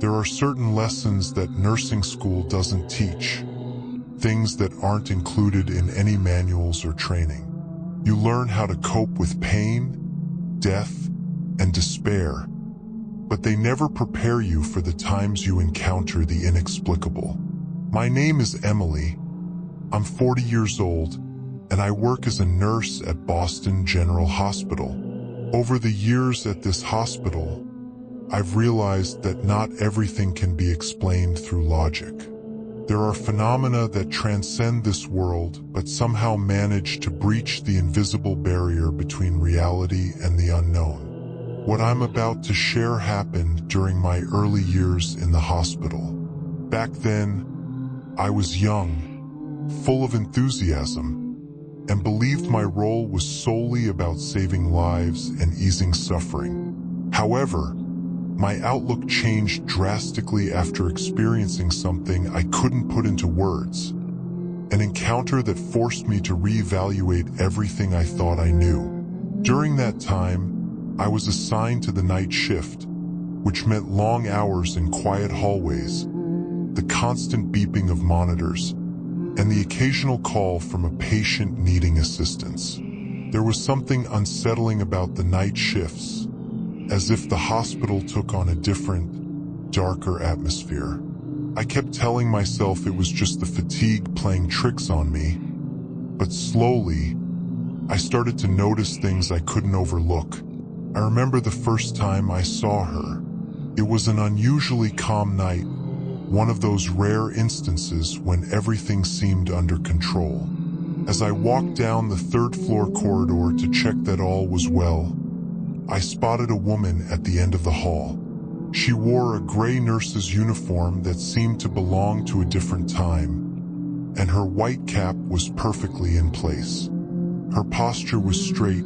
There are certain lessons that nursing school doesn't teach, things that aren't included in any manuals or training. You learn how to cope with pain, death, and despair, but they never prepare you for the times you encounter the inexplicable. My name is Emily. I'm 40 years old, and I work as a nurse at Boston General Hospital. Over the years at this hospital, I've realized that not everything can be explained through logic. There are phenomena that transcend this world but somehow manage to breach the invisible barrier between reality and the unknown. What I'm about to share happened during my early years in the hospital. Back then, I was young, full of enthusiasm, and believed my role was solely about saving lives and easing suffering. However, my outlook changed drastically after experiencing something I couldn't put into words. An encounter that forced me to reevaluate everything I thought I knew. During that time, I was assigned to the night shift, which meant long hours in quiet hallways, the constant beeping of monitors, and the occasional call from a patient needing assistance. There was something unsettling about the night shifts, as if the hospital took on a different, darker atmosphere. I kept telling myself it was just the fatigue playing tricks on me, but slowly, I started to notice things I couldn't overlook. I remember the first time I saw her. It was an unusually calm night, one of those rare instances when everything seemed under control. As I walked down the third-floor corridor to check that all was well, I spotted a woman at the end of the hall. She wore a gray nurse's uniform that seemed to belong to a different time, and her white cap was perfectly in place. Her posture was straight,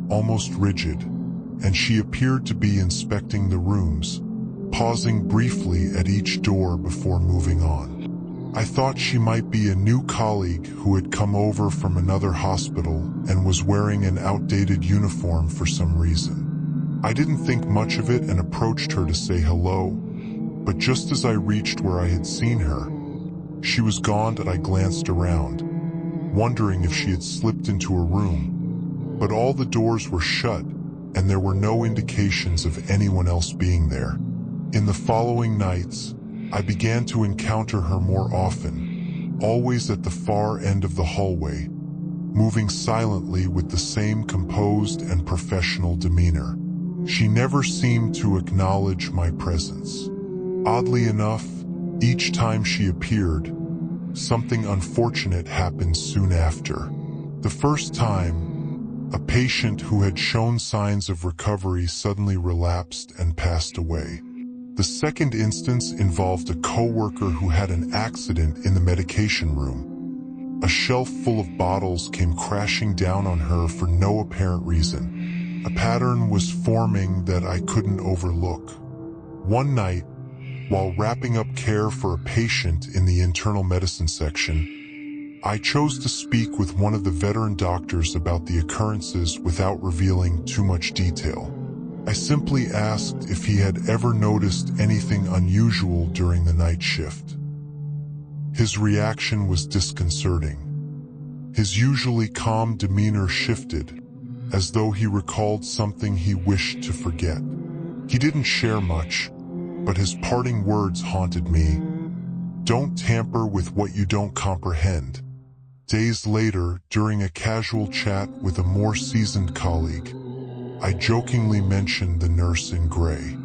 almost rigid, and she appeared to be inspecting the rooms, pausing briefly at each door before moving on. I thought she might be a new colleague who had come over from another hospital and was wearing an outdated uniform for some reason. I didn't think much of it and approached her to say hello, but just as I reached where I had seen her, she was gone and I glanced around, wondering if she had slipped into a room. But all the doors were shut, and there were no indications of anyone else being there. In the following nights, I began to encounter her more often, always at the far end of the hallway, moving silently with the same composed and professional demeanor. She never seemed to acknowledge my presence. Oddly enough, each time she appeared, something unfortunate happened soon after. The first time, a patient who had shown signs of recovery suddenly relapsed and passed away. The second instance involved a coworker who had an accident in the medication room. A shelf full of bottles came crashing down on her for no apparent reason. A pattern was forming that I couldn't overlook. One night, while wrapping up care for a patient in the internal medicine section, I chose to speak with one of the veteran doctors about the occurrences without revealing too much detail. I simply asked if he had ever noticed anything unusual during the night shift. His reaction was disconcerting. His usually calm demeanor shifted, as though he recalled something he wished to forget. He didn't share much, but his parting words haunted me. "Don't tamper with what you don't comprehend." Days later, during a casual chat with a more seasoned colleague, I jokingly mentioned the nurse in gray.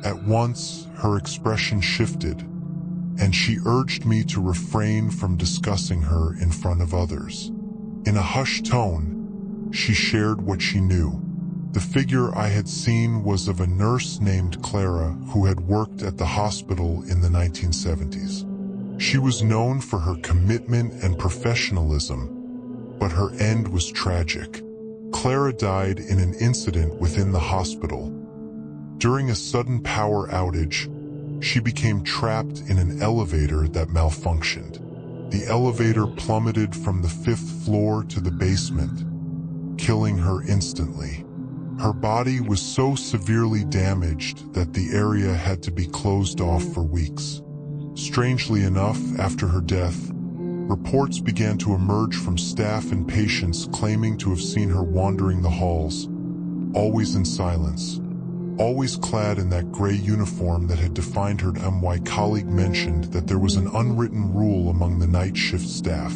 At once, her expression shifted, and she urged me to refrain from discussing her in front of others. In a hushed tone, she shared what she knew. The figure I had seen was of a nurse named Clara who had worked at the hospital in the 1970s. She was known for her commitment and professionalism, but her end was tragic. Clara died in an incident within the hospital. During a sudden power outage, she became trapped in an elevator that malfunctioned. The elevator plummeted from the 5th floor to the basement, killing her instantly. Her body was so severely damaged that the area had to be closed off for weeks. Strangely enough, after her death, reports began to emerge from staff and patients claiming to have seen her wandering the halls, always in silence, always clad in that gray uniform that had defined her. My colleague mentioned that there was an unwritten rule among the night shift staff.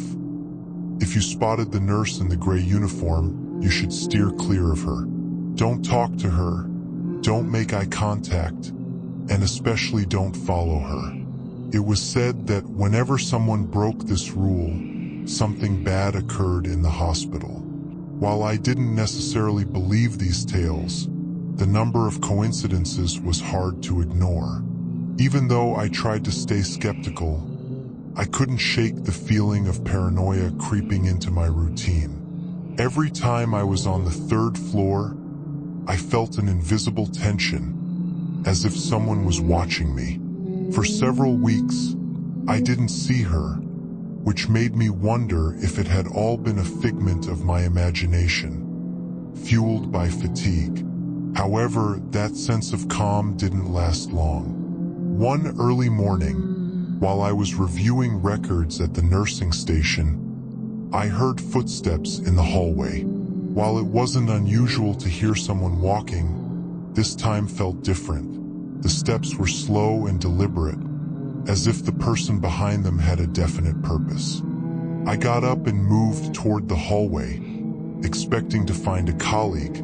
If you spotted the nurse in the gray uniform, you should steer clear of her. Don't talk to her, don't make eye contact, and especially don't follow her. It was said that whenever someone broke this rule, something bad occurred in the hospital. While I didn't necessarily believe these tales, the number of coincidences was hard to ignore. Even though I tried to stay skeptical, I couldn't shake the feeling of paranoia creeping into my routine. Every time I was on the third floor, I felt an invisible tension, as if someone was watching me. For several weeks, I didn't see her, which made me wonder if it had all been a figment of my imagination, fueled by fatigue. However, that sense of calm didn't last long. One early morning, while I was reviewing records at the nursing station, I heard footsteps in the hallway. While it wasn't unusual to hear someone walking, this time felt different. The steps were slow and deliberate, as if the person behind them had a definite purpose. I got up and moved toward the hallway, expecting to find a colleague,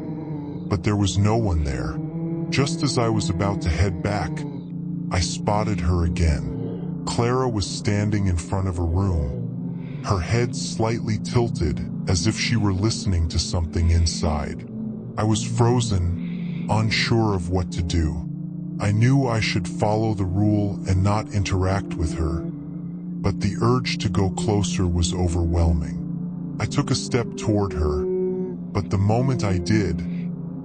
but there was no one there. Just as I was about to head back, I spotted her again. Clara was standing in front of a room, her head slightly tilted as if she were listening to something inside. I was frozen, unsure of what to do. I knew I should follow the rule and not interact with her, but the urge to go closer was overwhelming. I took a step toward her, but the moment I did,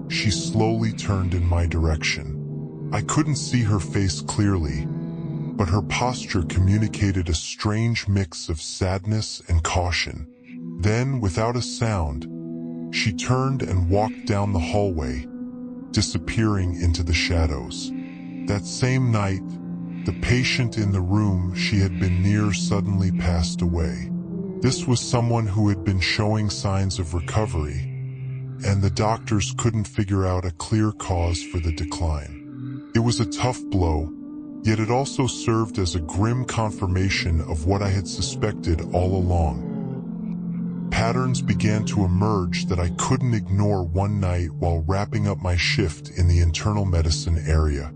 she slowly turned in my direction. I couldn't see her face clearly, but her posture communicated a strange mix of sadness and caution. Then, without a sound, she turned and walked down the hallway, disappearing into the shadows. That same night, the patient in the room she had been near suddenly passed away. This was someone who had been showing signs of recovery, and the doctors couldn't figure out a clear cause for the decline. It was a tough blow, yet it also served as a grim confirmation of what I had suspected all along. Patterns began to emerge that I couldn't ignore one night while wrapping up my shift in the internal medicine area.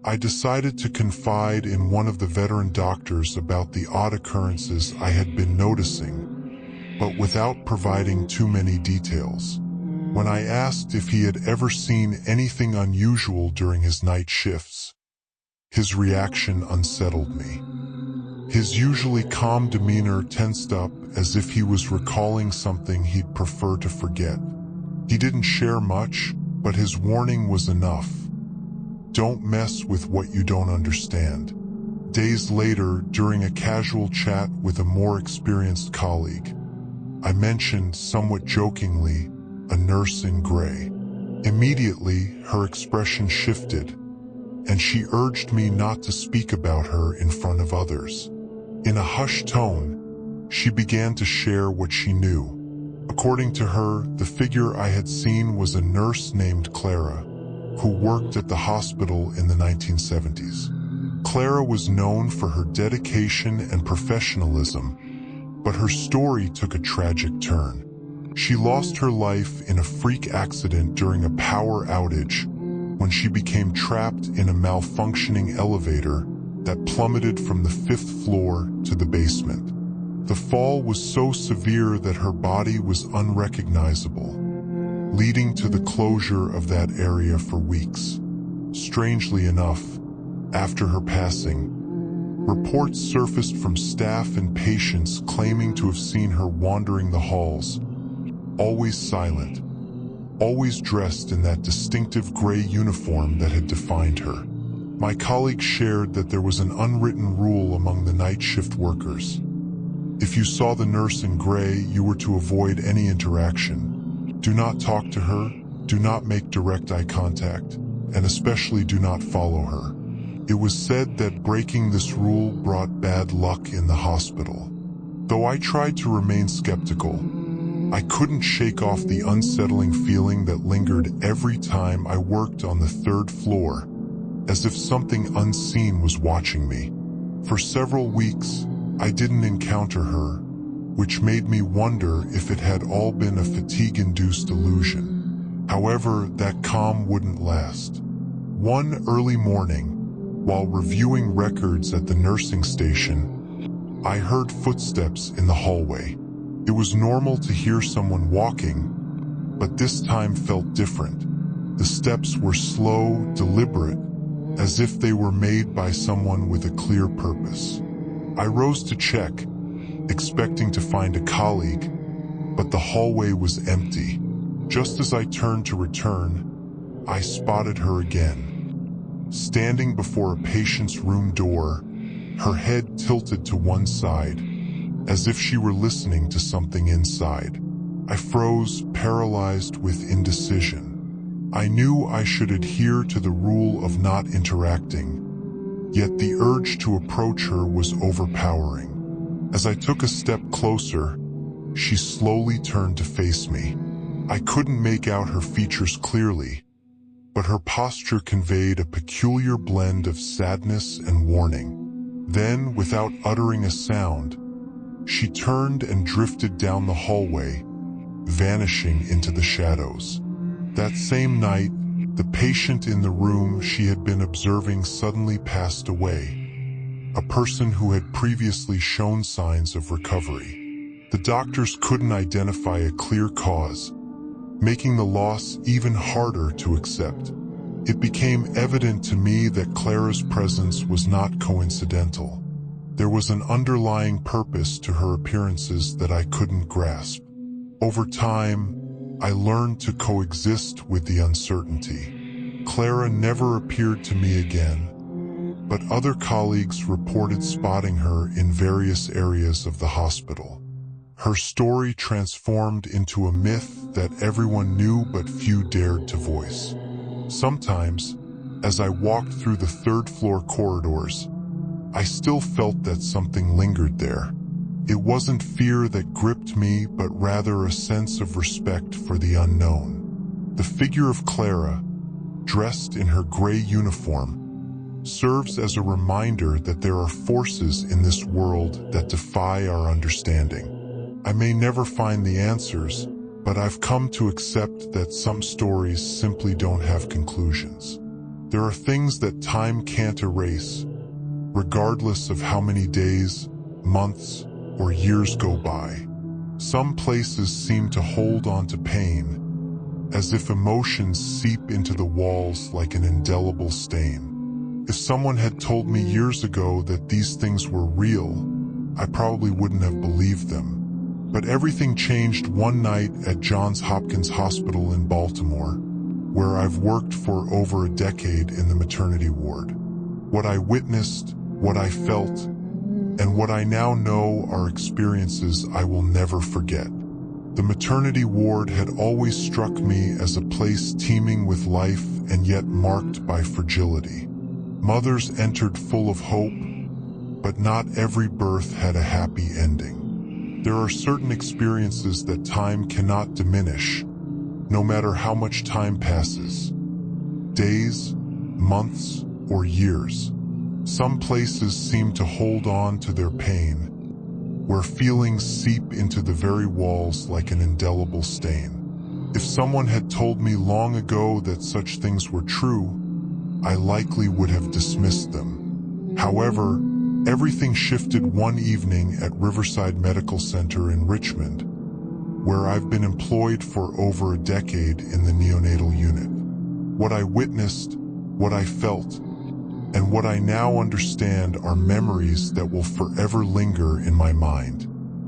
I decided to confide in one of the veteran doctors about the odd occurrences I had been noticing, but without providing too many details. When I asked if he had ever seen anything unusual during his night shifts, his reaction unsettled me. His usually calm demeanor tensed up as if he was recalling something he'd prefer to forget. He didn't share much, but his warning was enough. Don't mess with what you don't understand. Days later, during a casual chat with a more experienced colleague, I mentioned, somewhat jokingly, a nurse in gray. Immediately, her expression shifted, and she urged me not to speak about her in front of others. In a hushed tone, she began to share what she knew. According to her, the figure I had seen was a nurse named Clara, who worked at the hospital in the 1970s. Clara was known for her dedication and professionalism, but her story took a tragic turn. She lost her life in a freak accident during a power outage when she became trapped in a malfunctioning elevator that plummeted from the 5th floor to the basement. The fall was so severe that her body was unrecognizable, leading to the closure of that area for weeks. Strangely enough, after her passing, reports surfaced from staff and patients claiming to have seen her wandering the halls, always silent, always dressed in that distinctive gray uniform that had defined her. My colleague shared that there was an unwritten rule among the night shift workers. If you saw the nurse in gray, you were to avoid any interaction. Do not talk to her, Do not make direct eye contact, and especially do not follow her. It was said that breaking this rule brought bad luck in the hospital. Though I tried to remain skeptical, I couldn't shake off the unsettling feeling that lingered every time I worked on the third floor, as if something unseen was watching me. For several weeks, I didn't encounter her, which made me wonder if it had all been a fatigue-induced illusion. However, that calm wouldn't last. One early morning, while reviewing records at the nursing station, I heard footsteps in the hallway. It was normal to hear someone walking, but this time felt different. The steps were slow, deliberate, as if they were made by someone with a clear purpose. I rose to check, expecting to find a colleague, but the hallway was empty. Just as I turned to return, I spotted her again. Standing before a patient's room door, her head tilted to one side, as if she were listening to something inside. I froze, paralyzed with indecision. I knew I should adhere to the rule of not interacting, yet the urge to approach her was overpowering. As I took a step closer, she slowly turned to face me. I couldn't make out her features clearly, but her posture conveyed a peculiar blend of sadness and warning. Then, without uttering a sound, she turned and drifted down the hallway, vanishing into the shadows. That same night, the patient in the room she had been observing suddenly passed away, a person who had previously shown signs of recovery. The doctors couldn't identify a clear cause, making the loss even harder to accept. It became evident to me that Clara's presence was not coincidental. There was an underlying purpose to her appearances that I couldn't grasp. Over time, I learned to coexist with the uncertainty. Clara never appeared to me again, but other colleagues reported spotting her in various areas of the hospital. Her story transformed into a myth that everyone knew but few dared to voice. Sometimes, as I walked through the third-floor corridors, I still felt that something lingered there. It wasn't fear that gripped me, but rather a sense of respect for the unknown. The figure of Clara, dressed in her gray uniform, serves as a reminder that there are forces in this world that defy our understanding. I may never find the answers, but I've come to accept that some stories simply don't have conclusions. There are things that time can't erase, regardless of how many days, months, or years go by. Some places seem to hold on to pain, as if emotions seep into the walls like an indelible stain. If someone had told me years ago that these things were real, I probably wouldn't have believed them. But everything changed one night at Johns Hopkins Hospital in Baltimore, where I've worked for over a decade in the maternity ward. What I witnessed, what I felt, and what I now know are experiences I will never forget. The maternity ward had always struck me as a place teeming with life and yet marked by fragility. Mothers entered full of hope, but not every birth had a happy ending. There are certain experiences that time cannot diminish, no matter how much time passes. Days, months, or years. Some places seem to hold on to their pain, where feelings seep into the very walls like an indelible stain. If someone had told me long ago that such things were true, I likely would have dismissed them. However, everything shifted one evening at Riverside Medical Center in Richmond, where I've been employed for over a decade in the neonatal unit. What I witnessed, what I felt, and what I now understand are memories that will forever linger in my mind.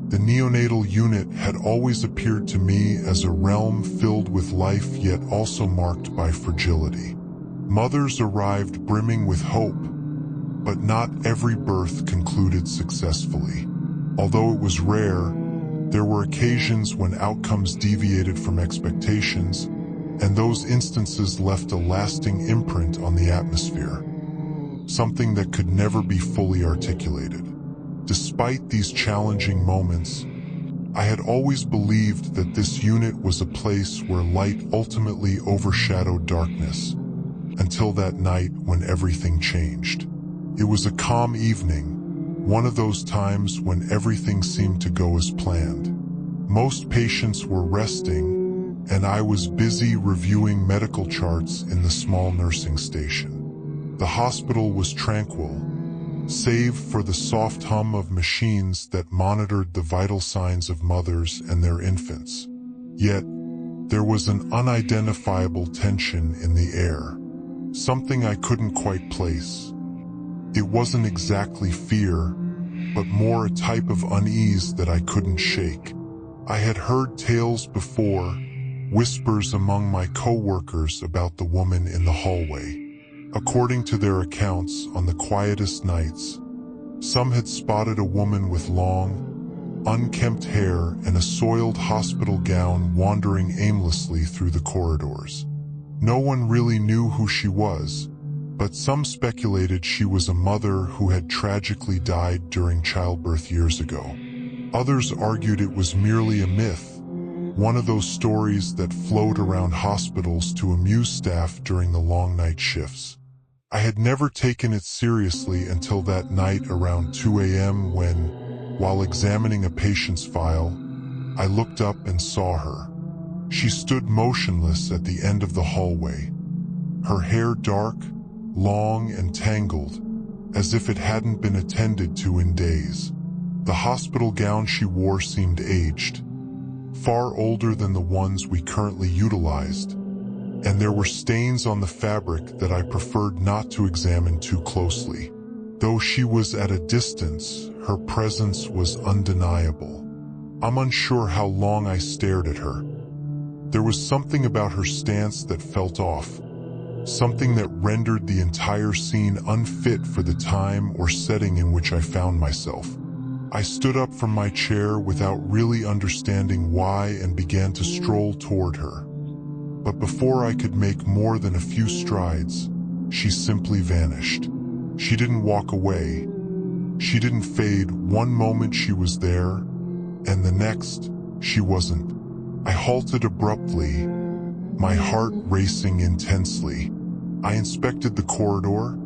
The neonatal unit had always appeared to me as a realm filled with life yet also marked by fragility. Mothers arrived brimming with hope, but not every birth concluded successfully. Although it was rare, there were occasions when outcomes deviated from expectations, and those instances left a lasting imprint on the atmosphere, something that could never be fully articulated. Despite these challenging moments, I had always believed that this unit was a place where light ultimately overshadowed darkness, until that night when everything changed. It was a calm evening, one of those times when everything seemed to go as planned. Most patients were resting, and I was busy reviewing medical charts in the small nursing station. The hospital was tranquil, save for the soft hum of machines that monitored the vital signs of mothers and their infants. Yet, there was an unidentifiable tension in the air, something I couldn't quite place. It wasn't exactly fear, but more a type of unease that I couldn't shake. I had heard tales before, whispers among my co-workers about the woman in the hallway. According to their accounts, on the quietest nights, some had spotted a woman with long, unkempt hair and a soiled hospital gown wandering aimlessly through the corridors. No one really knew who she was, but some speculated she was a mother who had tragically died during childbirth years ago. Others argued it was merely a myth, one of those stories that float around hospitals to amuse staff during the long night shifts. I had never taken it seriously until that night around 2 a.m. when, while examining a patient's file, I looked up and saw her. She stood motionless at the end of the hallway, her hair dark, long and tangled, as if it hadn't been attended to in days. The hospital gown she wore seemed aged, far older than the ones we currently utilized, and there were stains on the fabric that I preferred not to examine too closely. Though she was at a distance, her presence was undeniable. I'm unsure how long I stared at her. There was something about her stance that felt off, something that rendered the entire scene unfit for the time or setting in which I found myself. I stood up from my chair without really understanding why and began to stroll toward her. But before I could make more than a few strides, she simply vanished. She didn't walk away. She didn't fade. One moment she was there, and the next, she wasn't. I halted abruptly, my heart racing intensely. I inspected the corridor,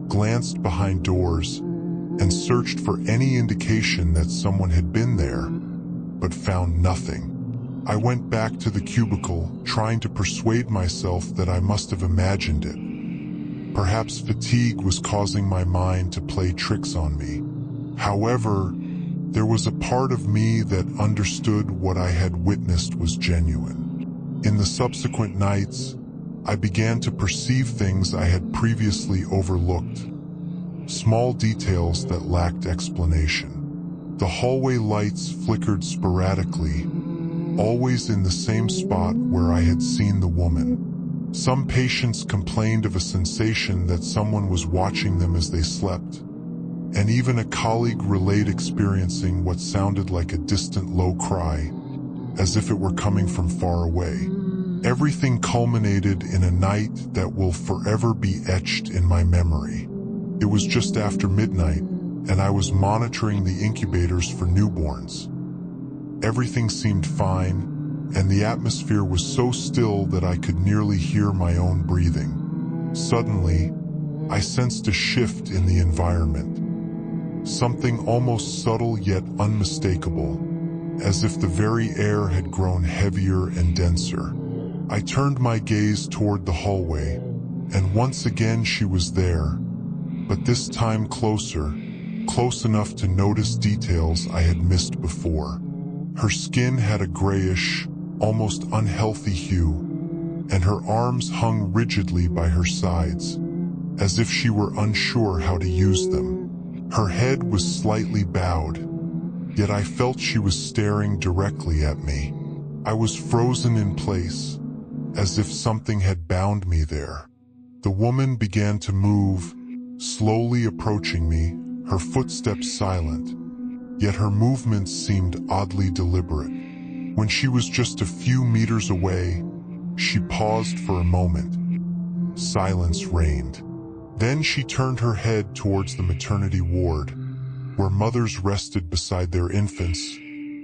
glanced behind doors, and searched for any indication that someone had been there, but found nothing. I went back to the cubicle, trying to persuade myself that I must have imagined it. Perhaps fatigue was causing my mind to play tricks on me. However, there was a part of me that understood what I had witnessed was genuine. In the subsequent nights, I began to perceive things I had previously overlooked. Small details that lacked explanation. The hallway lights flickered sporadically, always in the same spot where I had seen the woman. Some patients complained of a sensation that someone was watching them as they slept, and even a colleague relayed experiencing what sounded like a distant low cry, as if it were coming from far away. Everything culminated in a night that will forever be etched in my memory. It was just after midnight, and I was monitoring the incubators for newborns. Everything seemed fine, and the atmosphere was so still that I could nearly hear my own breathing. Suddenly, I sensed a shift in the environment. Something almost subtle yet unmistakable, as if the very air had grown heavier and denser. I turned my gaze toward the hallway, and once again she was there, but this time closer, close enough to notice details I had missed before. Her skin had a grayish, almost unhealthy hue, and her arms hung rigidly by her sides, as if she were unsure how to use them. Her head was slightly bowed, yet I felt she was staring directly at me. I was frozen in place, as if something had bound me there. The woman began to move, slowly approaching me, her footsteps silent, yet her movements seemed oddly deliberate. When she was just a few meters away, She paused for a moment. Silence reigned. Then she turned her head towards the maternity ward, where mothers rested beside their infants,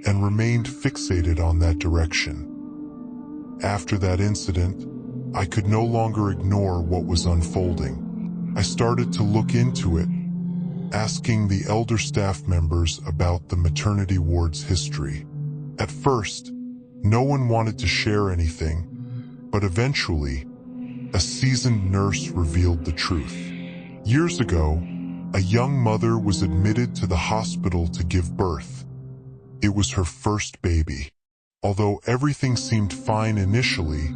and remained fixated on that direction. After that incident, I could no longer ignore what was unfolding. I started to look into it, asking the elder staff members about the maternity ward's history. At first, no one wanted to share anything, but eventually, a seasoned nurse revealed the truth. Years ago, a young mother was admitted to the hospital to give birth. It was her first baby. Although everything seemed fine initially,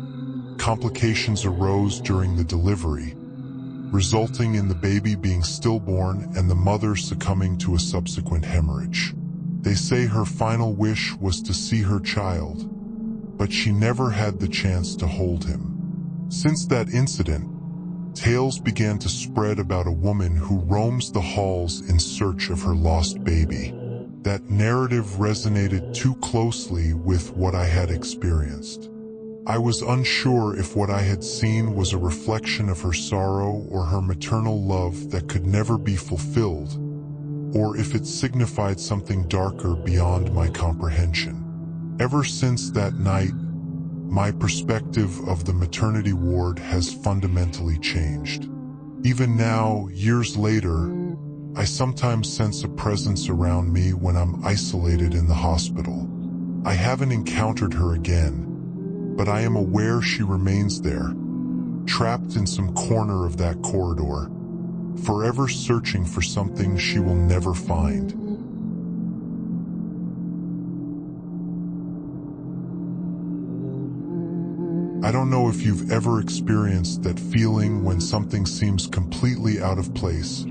complications arose during the delivery, resulting in the baby being stillborn and the mother succumbing to a subsequent hemorrhage. They say her final wish was to see her child, but she never had the chance to hold him. Since that incident, tales began to spread about a woman who roams the halls in search of her lost baby. That narrative resonated too closely with what I had experienced. I was unsure if what I had seen was a reflection of her sorrow or her maternal love that could never be fulfilled, or if it signified something darker beyond my comprehension. Ever since that night, my perspective of the maternity ward has fundamentally changed. Even now, years later, I sometimes sense a presence around me when I'm isolated in the hospital. I haven't encountered her again, but I am aware she remains there, trapped in some corner of that corridor, forever searching for something she will never find. I don't know if you've ever experienced that feeling when something seems completely out of place,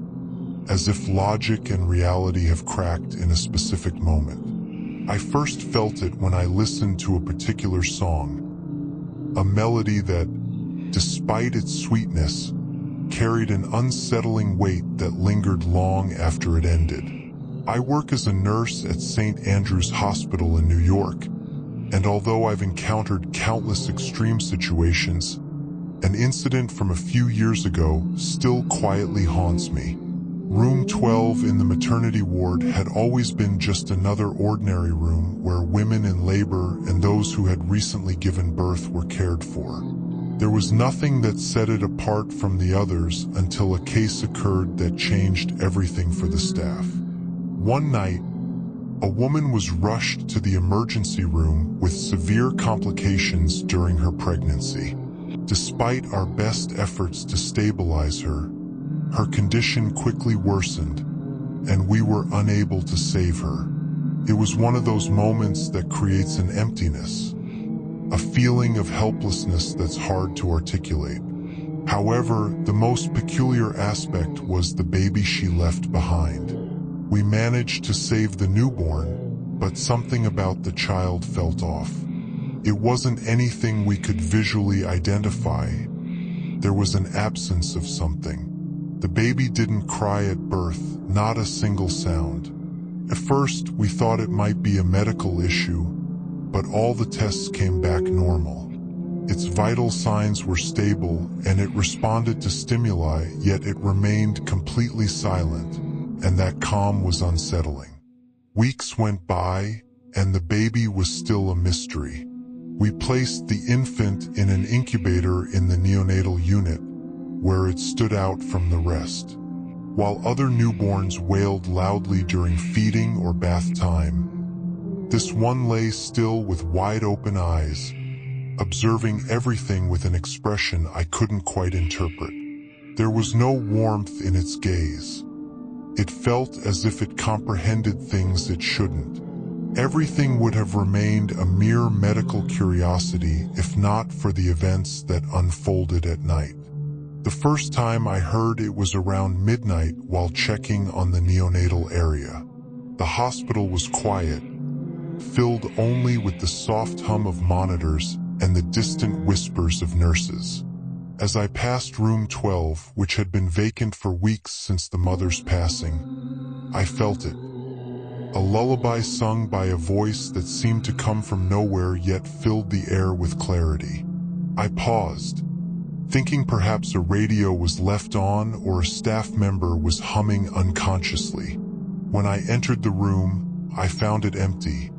as if logic and reality have cracked in a specific moment. I first felt it when I listened to a particular song, a melody that, despite its sweetness, carried an unsettling weight that lingered long after it ended. I work as a nurse at St. Andrew's Hospital in New York, and although I've encountered countless extreme situations, an incident from a few years ago still quietly haunts me. Room 12 in the maternity ward had always been just another ordinary room where women in labor and those who had recently given birth were cared for. There was nothing that set it apart from the others until a case occurred that changed everything for the staff. One night, a woman was rushed to the emergency room with severe complications during her pregnancy. Despite our best efforts to stabilize her, her condition quickly worsened, and we were unable to save her. It was one of those moments that creates an emptiness, a feeling of helplessness that's hard to articulate. However, the most peculiar aspect was the baby she left behind. We managed to save the newborn, but something about the child felt off. It wasn't anything we could visually identify. There was an absence of something. The baby didn't cry at birth, not a single sound. At first, we thought it might be a medical issue, but all the tests came back normal. Its vital signs were stable, and it responded to stimuli, yet it remained completely silent, and that calm was unsettling. Weeks went by, and the baby was still a mystery. We placed the infant in an incubator in the neonatal unit, where it stood out from the rest. While other newborns wailed loudly during feeding or bath time, this one lay still with wide open eyes, observing everything with an expression I couldn't quite interpret. There was no warmth in its gaze. It felt as if it comprehended things it shouldn't. Everything would have remained a mere medical curiosity if not for the events that unfolded at night. The first time I heard it was around midnight while checking on the neonatal area. The hospital was quiet, filled only with the soft hum of monitors and the distant whispers of nurses. As I passed room 12, which had been vacant for weeks since the mother's passing, I felt it. A lullaby sung by a voice that seemed to come from nowhere yet filled the air with clarity. I paused, thinking perhaps a radio was left on or a staff member was humming unconsciously. When I entered the room, I found it empty.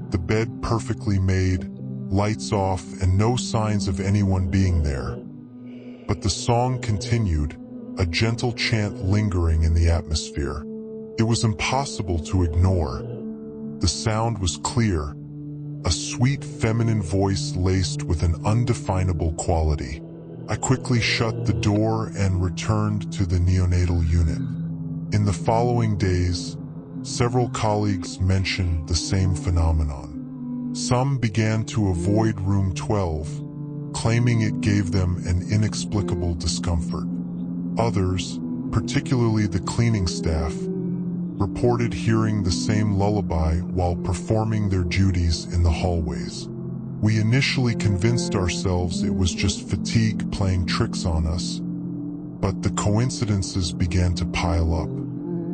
The bed perfectly made, lights off, and no signs of anyone being there. But the song continued, a gentle chant lingering in the atmosphere. It was impossible to ignore. The sound was clear, a sweet feminine voice laced with an undefinable quality. I quickly shut the door and returned to the neonatal unit. In the following days, several colleagues mentioned the same phenomenon. Some began to avoid room 12, claiming it gave them an inexplicable discomfort. Others, particularly the cleaning staff, reported hearing the same lullaby while performing their duties in the hallways. We initially convinced ourselves it was just fatigue playing tricks on us, but the coincidences began to pile up.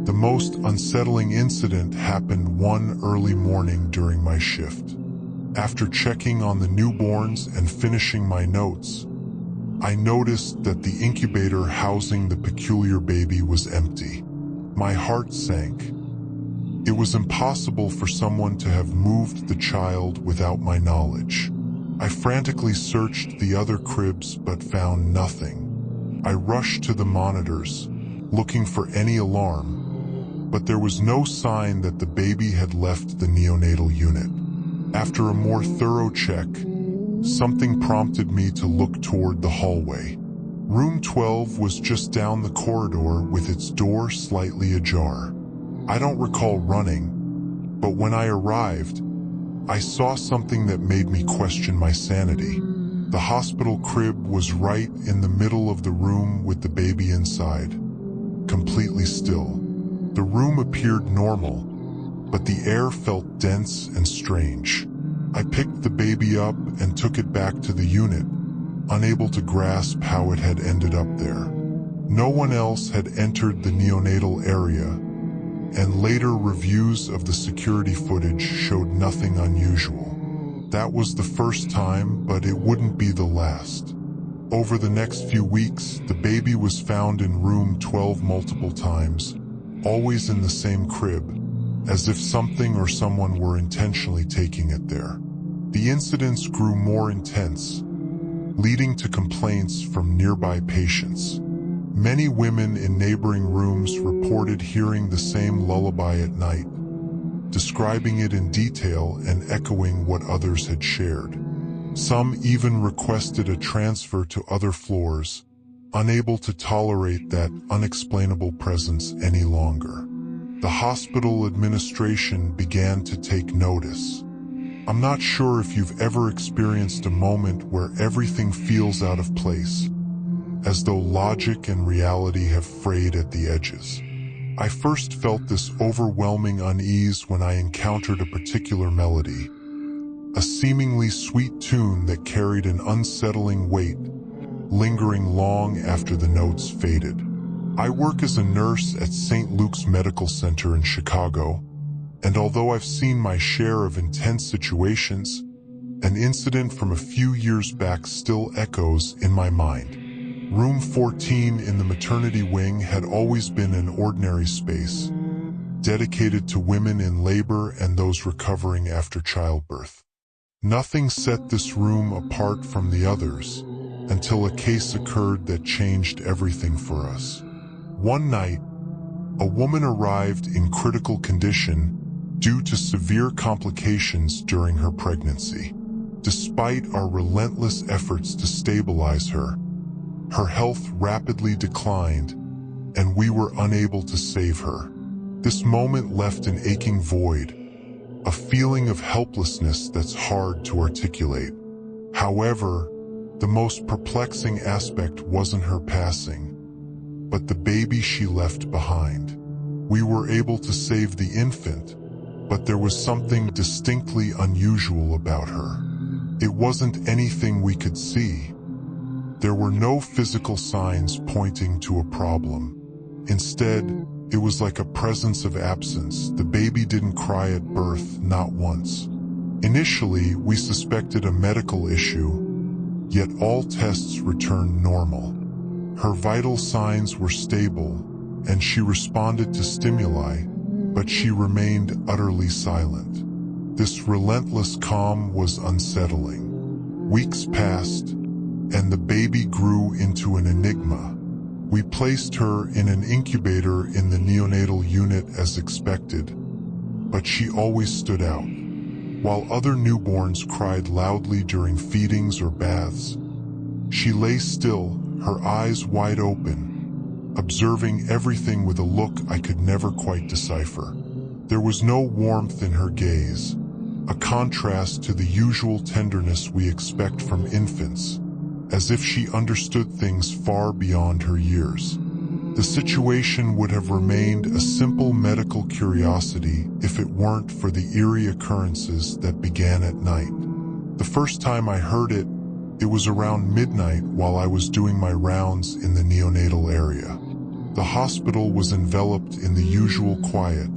The most unsettling incident happened one early morning during my shift. After checking on the newborns and finishing my notes, I noticed that the incubator housing the peculiar baby was empty. My heart sank. It was impossible for someone to have moved the child without my knowledge. I frantically searched the other cribs but found nothing. I rushed to the monitors, looking for any alarm, but there was no sign that the baby had left the neonatal unit. After a more thorough check, something prompted me to look toward the hallway. Room 12 was just down the corridor with its door slightly ajar. I don't recall running, but when I arrived, I saw something that made me question my sanity. The hospital crib was right in the middle of the room with the baby inside, completely still. The room appeared normal, but the air felt dense and strange. I picked the baby up and took it back to the unit, unable to grasp how it had ended up there. No one else had entered the neonatal area, and later reviews of the security footage showed nothing unusual. That was the first time, but it wouldn't be the last. Over the next few weeks, the baby was found in room 12 multiple times, always in the same crib, as if something or someone were intentionally taking it there. The incidents grew more intense, leading to complaints from nearby patients. Many women in neighboring rooms reported hearing the same lullaby at night, describing it in detail and echoing what others had shared. Some even requested a transfer to other floors, unable to tolerate that unexplainable presence any longer. The hospital administration began to take notice. I'm not sure if you've ever experienced a moment where everything feels out of place, as though logic and reality have frayed at the edges. I first felt this overwhelming unease when I encountered a particular melody, a seemingly sweet tune that carried an unsettling weight, lingering long after the notes faded. I work as a nurse at St. Luke's Medical Center in Chicago, and although I've seen my share of intense situations, an incident from a few years back still echoes in my mind. Room 14 in the maternity wing had always been an ordinary space, dedicated to women in labor and those recovering after childbirth. Nothing set this room apart from the others, until a case occurred that changed everything for us. One night, a woman arrived in critical condition due to severe complications during her pregnancy. Despite our relentless efforts to stabilize her, her health rapidly declined, and we were unable to save her. This moment left an aching void, a feeling of helplessness that's hard to articulate. However, the most perplexing aspect wasn't her passing, but the baby she left behind. We were able to save the infant, but there was something distinctly unusual about her. It wasn't anything we could see. There were no physical signs pointing to a problem. Instead, it was like a presence of absence. The baby didn't cry at birth, not once. Initially, we suspected a medical issue, yet all tests returned normal. Her vital signs were stable, and she responded to stimuli, but she remained utterly silent. This relentless calm was unsettling. Weeks passed, and the baby grew into an enigma. We placed her in an incubator in the neonatal unit as expected, but she always stood out. While other newborns cried loudly during feedings or baths, she lay still, her eyes wide open, observing everything with a look I could never quite decipher. There was no warmth in her gaze, a contrast to the usual tenderness we expect from infants, as if she understood things far beyond her years. The situation would have remained a simple medical curiosity if it weren't for the eerie occurrences that began at night. The first time I heard it, it was around midnight while I was doing my rounds in the neonatal area. The hospital was enveloped in the usual quiet,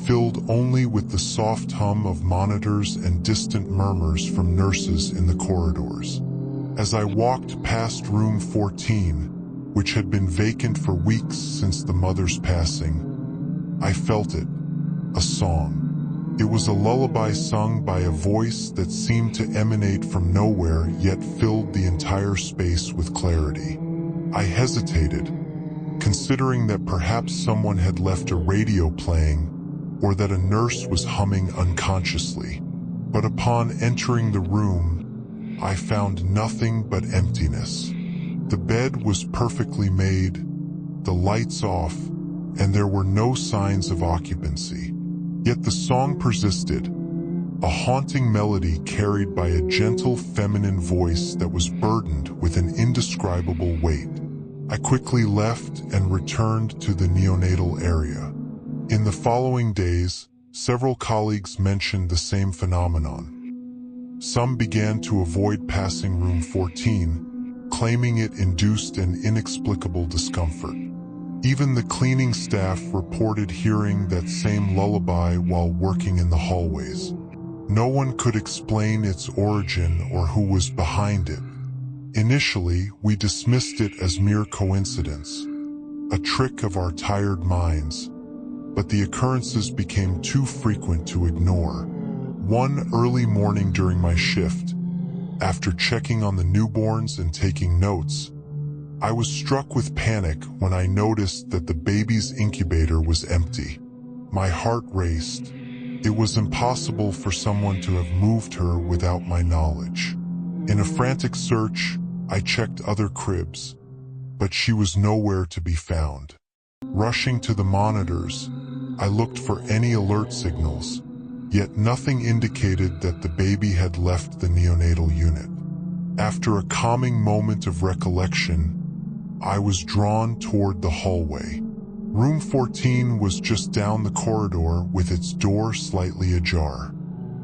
filled only with the soft hum of monitors and distant murmurs from nurses in the corridors. As I walked past room 14, which had been vacant for weeks since the mother's passing, I felt it, a song. It was a lullaby sung by a voice that seemed to emanate from nowhere yet filled the entire space with clarity. I hesitated, considering that perhaps someone had left a radio playing or that a nurse was humming unconsciously. But upon entering the room, I found nothing but emptiness. The bed was perfectly made, the lights off, and there were no signs of occupancy. Yet the song persisted, a haunting melody carried by a gentle feminine voice that was burdened with an indescribable weight. I quickly left and returned to the neonatal area. In the following days, several colleagues mentioned the same phenomenon. Some began to avoid passing room 14, claiming it induced an inexplicable discomfort. Even the cleaning staff reported hearing that same lullaby while working in the hallways. No one could explain its origin or who was behind it. Initially, we dismissed it as mere coincidence, a trick of our tired minds, but the occurrences became too frequent to ignore. One early morning during my shift, after checking on the newborns and taking notes, I was struck with panic when I noticed that the baby's incubator was empty. My heart raced. It was impossible for someone to have moved her without my knowledge. In a frantic search, I checked other cribs, but she was nowhere to be found. Rushing to the monitors, I looked for any alert signals, yet nothing indicated that the baby had left the neonatal unit. After a calming moment of recollection, I was drawn toward the hallway. Room 14 was just down the corridor with its door slightly ajar.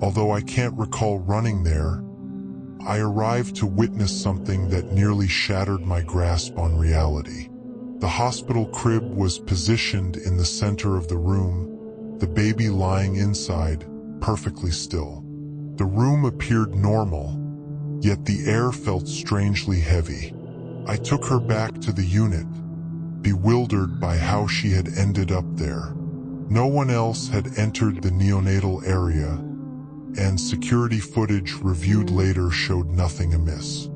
Although I can't recall running there, I arrived to witness something that nearly shattered my grasp on reality. The hospital crib was positioned in the center of the room, the baby lying inside, perfectly still. The room appeared normal, yet the air felt strangely heavy. I took her back to the unit, bewildered by how she had ended up there. No one else had entered the neonatal area, and security footage reviewed later showed nothing amiss.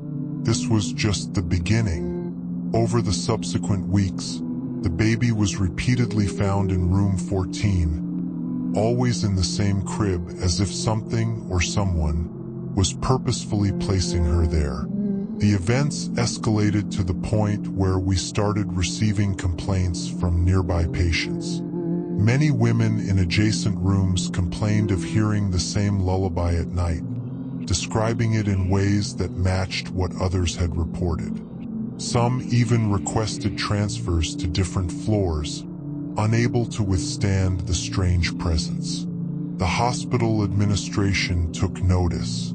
This was just the beginning. Over the subsequent weeks, the baby was repeatedly found in room 14, always in the same crib, as if something or someone was purposefully placing her there. The events escalated to the point where we started receiving complaints from nearby patients. Many women in adjacent rooms complained of hearing the same lullaby at night, describing it in ways that matched what others had reported. Some even requested transfers to different floors, unable to withstand the strange presence. The hospital administration took notice,